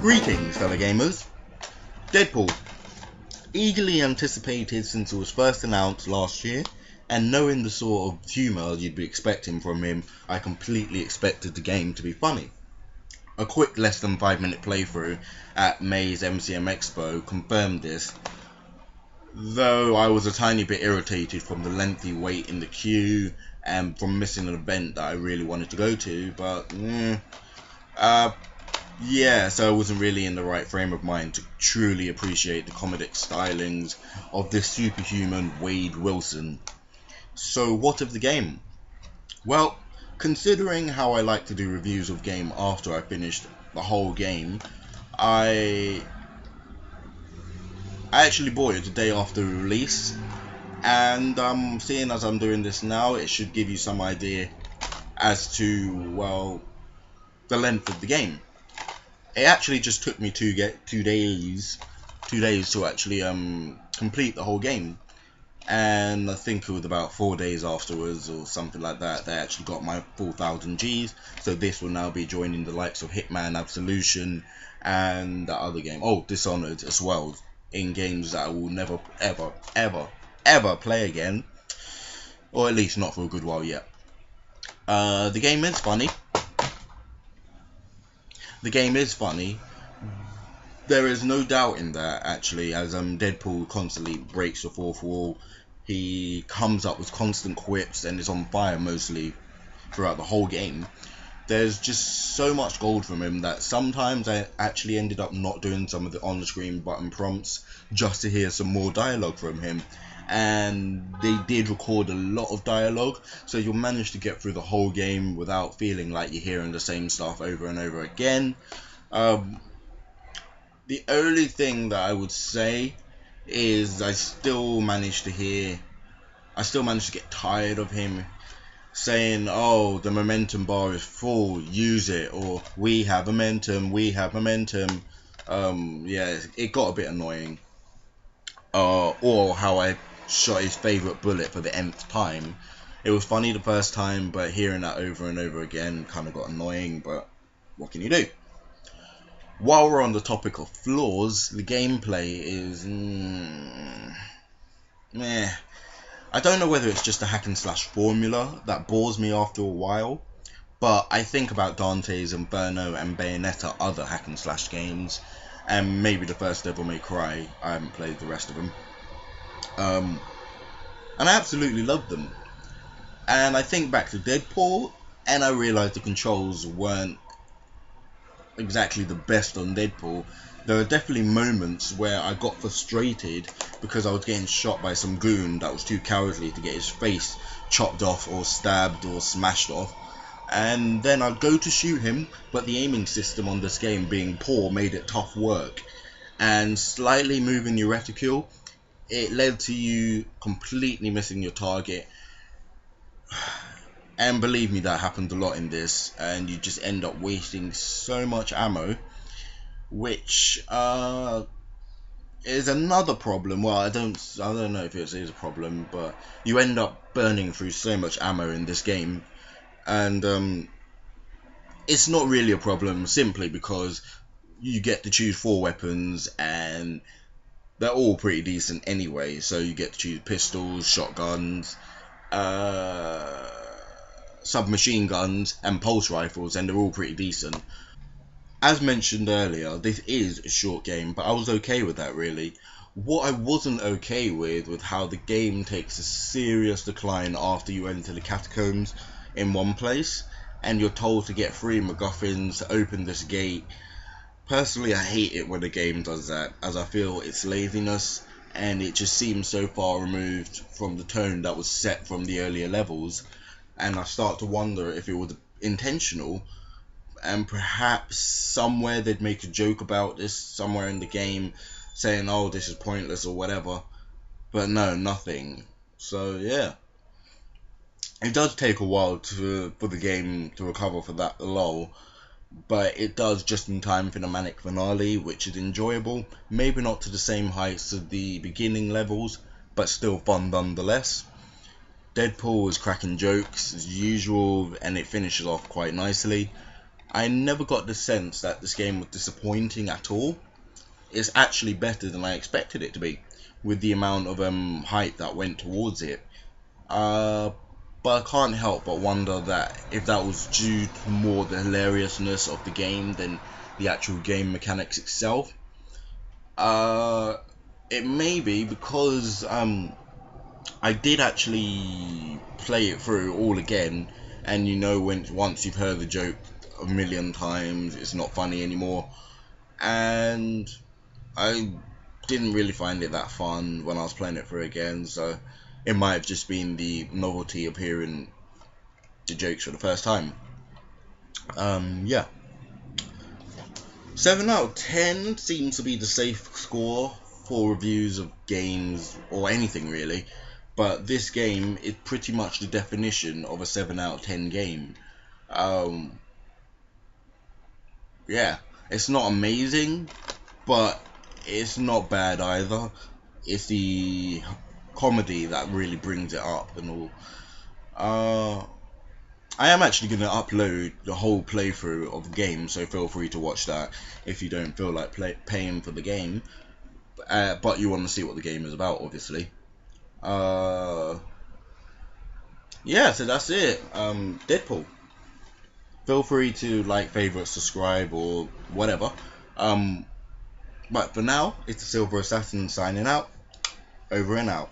Greetings, fellow gamers. Deadpool, eagerly anticipated since it was first announced last year, and knowing the sort of humour you'd be expecting from him, I completely expected the game to be funny. A quick less than 5-minute playthrough at May's MCM Expo confirmed this, though I was a tiny bit irritated from the lengthy wait in the queue and from missing an event that I really wanted to go to, but yeah, so I wasn't really in the right frame of mind to truly appreciate the comedic stylings of this superhuman Wade Wilson. So what of the game? Well, considering how I like to do reviews of game after I finished the whole game, I actually bought it the day after release, and seeing as I'm doing this now, it should give you some idea as to, well, the length of the game. It actually just took me two days to actually complete the whole game, and I think it was about 4 days afterwards or something like that they actually got my full 1000 Gs. So this will now be joining the likes of Hitman, Absolution, and that other game, Dishonored as well, in games that I will never ever play again, or at least not for a good while yet. The game is funny. There is no doubt in that, actually, as Deadpool constantly breaks the fourth wall. He comes up with constant quips and is on fire mostly throughout the whole game. There's just so much gold from him that sometimes I actually ended up not doing some of the on-screen button prompts just to hear some more dialogue from him. And they did record a lot of dialogue, so you'll manage to get through the whole game without feeling like you're hearing the same stuff over and over again. The only thing that I would say is I still managed to get tired of him saying, "Oh, the momentum bar is full, use it," or we have momentum. Yeah, it got a bit annoying. Or how I shot his favourite bullet for the nth time. It was funny the first time, but hearing that over and over again kind of got annoying, but what can you do? While we're on the topic of flaws, the gameplay is meh. I don't know whether it's just a hack and slash formula that bores me after a while, but I think about Dante's Inferno and Bayonetta, other hack and slash games, and maybe the first Devil May Cry. I haven't played the rest of them. And I absolutely loved them. And I think back to Deadpool, and I realised the controls weren't exactly the best on Deadpool. There are definitely moments where I got frustrated because I was getting shot by some goon that was too cowardly to get his face chopped off or stabbed or smashed off. And then I'd go to shoot him, but the aiming system on this game being poor made it tough work. And slightly moving your reticule, it led to you completely missing your target. And believe me, that happened a lot in this, and you just end up wasting so much ammo, which is another problem. Well, I don't know if it is a problem, but you end up burning through so much ammo in this game, and it's not really a problem simply because you get to choose 4 weapons and they're all pretty decent anyway. So you get to choose pistols, shotguns, submachine guns and pulse rifles, and they're all pretty decent. As mentioned earlier, this is a short game, but I was okay with that, really. What I wasn't okay with how the game takes a serious decline after you enter the catacombs in one place and you're told to get 3 MacGuffins to open this gate. Personally, I hate it when a game does that, as I feel it's laziness and it just seems so far removed from the tone that was set from the earlier levels, and I start to wonder if it was intentional, and perhaps somewhere they'd make a joke about this somewhere in the game, saying, "Oh, this is pointless" or whatever, but no, nothing. So yeah, it does take a while for the game to recover for that lull, but it does just in time for the manic finale, which is enjoyable. Maybe not to the same heights of the beginning levels, but still fun nonetheless. Deadpool is cracking jokes as usual, and it finishes off quite nicely. I never got the sense that this game was disappointing at all. It's actually better than I expected it to be, with the amount of hype that went towards it. Uh, but I can't help but wonder that if that was due to more the hilariousness of the game than the actual game mechanics itself. Uh, it may be because I did actually play it through all again, and when once you've heard the joke a million times, it's not funny anymore. And I didn't really find it that fun when I was playing it through again, so it might have just been the novelty of hearing the jokes for the first time. Yeah. 7 out of 10 seems to be the safe score for reviews of games or anything really, but this game is pretty much the definition of a 7 out of 10 game. Um, yeah, it's not amazing, but it's not bad either. It's the comedy that really brings it up and all. I am actually going to upload the whole playthrough of the game, so feel free to watch that if you don't feel like paying for the game, but you want to see what the game is about, obviously. Uh, yeah, so that's it. Deadpool. Feel free to like, favorite, subscribe, or whatever. Um, but for now, it's the Silver Assassin signing out. Over and out.